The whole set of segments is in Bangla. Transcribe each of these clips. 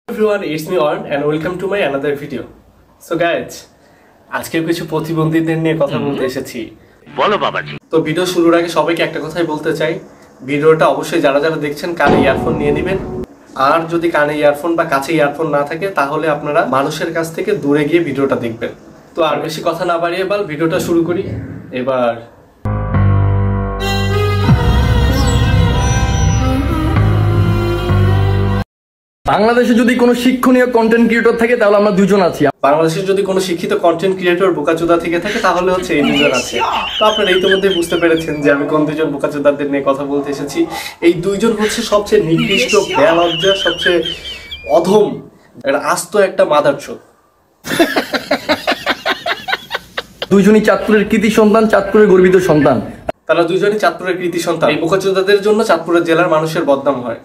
Everyone, it's me Arn and welcome to my another video. So guys, আজকে কিছু প্রতিবন্ধীদের নিয়ে কথা বলতে এসেছি। বলো বাবাজি। তো ভিডিও শুরুর আগে সবাইকে একটা কথাই বলতে চাই, ভিডিওটা অবশ্যই যারা যারা দেখছেন কানে ইয়ারফোন নিয়ে নেবেন। আর যদি কানে ইয়ারফোন বা কাছে ইয়ারফোন না থাকে তাহলে আপনারা মানুষের কাছ থেকে দূরে গিয়ে ভিডিওটা দেখবেন। তো আর বেশি কথা না বাড়িয়ে ভিডিওটা শুরু করি এবার। বাংলাদেশে যদি কোনো শিক্ষণীয় কন্টেন্ট ক্রিয়েটর থাকে তাহলে আমরা দুজন আছি। বাংলাদেশে যদি কোনো শিক্ষিত কন্টেন্ট ক্রিয়েটর বোকাচোদা থেকে থাকে তাহলে হচ্ছে এই দুজন আছে। তো আপনারা ইতিমধ্যে বুঝতে পেরেছেন যে আমি কোন দুজন বোকাচোদাদের নিয়ে কথা বলতে এসেছি। এই দুইজন হচ্ছে সবচেয়ে নিকৃষ্ট, বেলজ্জা, সবচেয়ে অধম, আস্ত একটা মাদারচোদ। দুইজনই চাঁদপুরের কৃতি সন্তান, চাঁদপুরের গর্বিত সন্তান। তারা দুইজনই চাঁদপুরের কৃতি সন্তান। এই বোকাচোদাদের জন্য চাঁদপুরের জেলার মানুষের বদনাম হয়।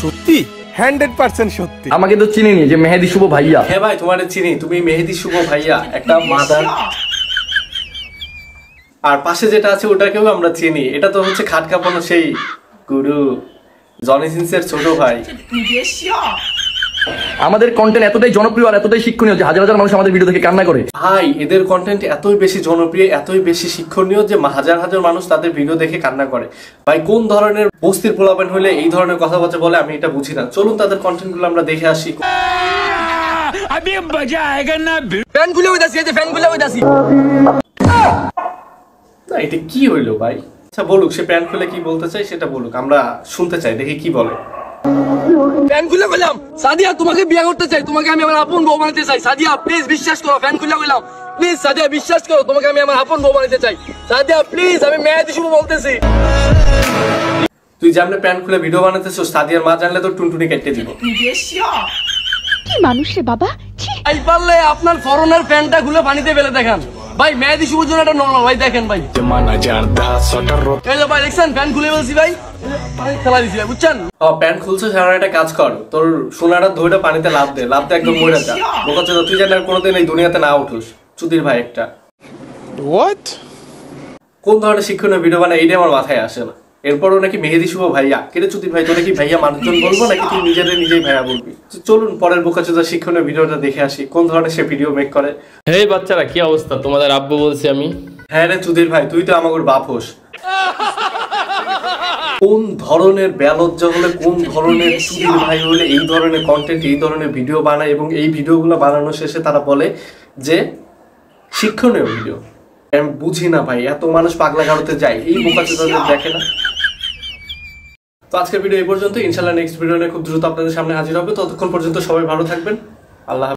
সত্যি 100% সত্যি। আমাকে তো চিনিনি যে মেহেদি শুভ ভাইয়া। হ্যাঁ ভাই, তোমারে চিনি, তুমি মেহেদি শুভ ভাইয়া, একটা মাদার। আর পাশে যেটা আছে ওটাকেও আমরা চিনি, এটা তো হচ্ছে খাট কাঁপানো সেই গুরু জনি সিনসের ছোট ভাই। আমাদের কন্টেন্ট এতটাই জনপ্রিয় আর এতটাই শিক্ষণীয় যে হাজার হাজার মানুষ আমাদের ভিডিও দেখে কান্না করে। ভাই, এদের কন্টেন্ট এতই বেশি জনপ্রিয়, এতই বেশি শিক্ষণীয় যে হাজার হাজার মানুষ তাদের ভিডিও দেখে কান্না করে। ভাই, কোন ধরনের বস্তির পোলাপান হলে এই ধরনের কথাবার্তা বলে আমি এটা বুঝি না। চলুন তাদের কন্টেন্ট গুলো আমরা দেখে আসি। ফ্যান খুলে হইতাছি, এই যে ফ্যান খুলে হইতাছি। না, এটা কি হইলো ভাই? আচ্ছা বলুক, সে প্যান্ট খুলে কি বলতে চাই সেটা বলুক, আমরা শুনতে চাই, দেখি কি বলে। ফ্যান খুলে বললাম সাদিয়া তোমাকে বিয়ে করতে চাই, তোমাকে আমি আমার আপন বউ বানাতে চাই। সাদিয়া প্লিজ বিশ্বাস করো। ফ্যান খুলে বললাম প্লিজ সাদিয়া বিশ্বাস করো, তোমাকে আমি আমার আপন বউ বানাতে চাই। সাদিয়া প্লিজ, আমি মেহেদি শুভ বলতেছি। তুই যেমন প্যান্ট খুলে ভিডিও বানাতেছ, সাদিয়ার মা জানলে তো টুনটুনি কেটে দিব। কি মানুষ রে বাবা। ভাই পারলে আপনার ফরেনার প্যান্টটা খুলে পানিতে ফেলে দেখান ভাই। মেহেদি শুভর জন্য এটা নর্মাল ভাই, দেখেন ভাই। এই যে ভাই দেখছেন ফ্যান খুলে বলছি ভাই, খেলা দিছি ভাই, বুঝছেন? প্যান্ট খুলছো, সারা একটা কাজ কর, তোর সোনাটা ধরে পানিতে লাভ দে, লাভ দে একদম মরে যা। বোকাচোদা, তুই যেন আর কোনোদিন এই দুনিয়াতে না উঠোস, চুদির ভাই একটা। হোয়াট? কোন ধরনের শিক্ষণীয় ভিডিও বানায় এইটা আমার মাথায় আসে না। এরপরও নাকি মেহেদি শুভ ভাইয়া। কেটে চুদির ভাই, তোরা কি ভাইয়া মানুষজন বলবো নাকি তুই নিজেই ভাইয়া বলবি? চলুন পরের বোকাচোদা শিক্ষণীয় ভিডিওটা দেখে আসি, কোন ধরনের সে ভিডিও মেক করে। হেই বাচ্চারা, কি অবস্থা? তোমাদের আব্বু বলছি আমি। হ্যাঁ রে চুদির ভাই, তুই তো আমাকে বাপ হোস। কোন ধরনের বেলজ্জা হলে, কোন ধরনের চুদির ভাই হলে এই ধরনের কন্টেন্ট, এই ধরনের ভিডিও বানায় এবং এই ভিডিওগুলো বানানোর শেষে তারা বলে যে শিক্ষণীয় ভিডিও। আমি বুঝি না ভাই, এত মানুষ পাগলা গাড়োতে যায়, এই বোকাচোদাদের দেখে না। তো আজকের ভিডিও এই পর্যন্ত। ইনশাআল্লাহ নেক্সট ভিডিও নিয়ে খুব দ্রুত আপনাদের সামনে হাজির হবে। ততক্ষণ পর্যন্ত সবাই ভালো থাকবেন। আল্লাহ।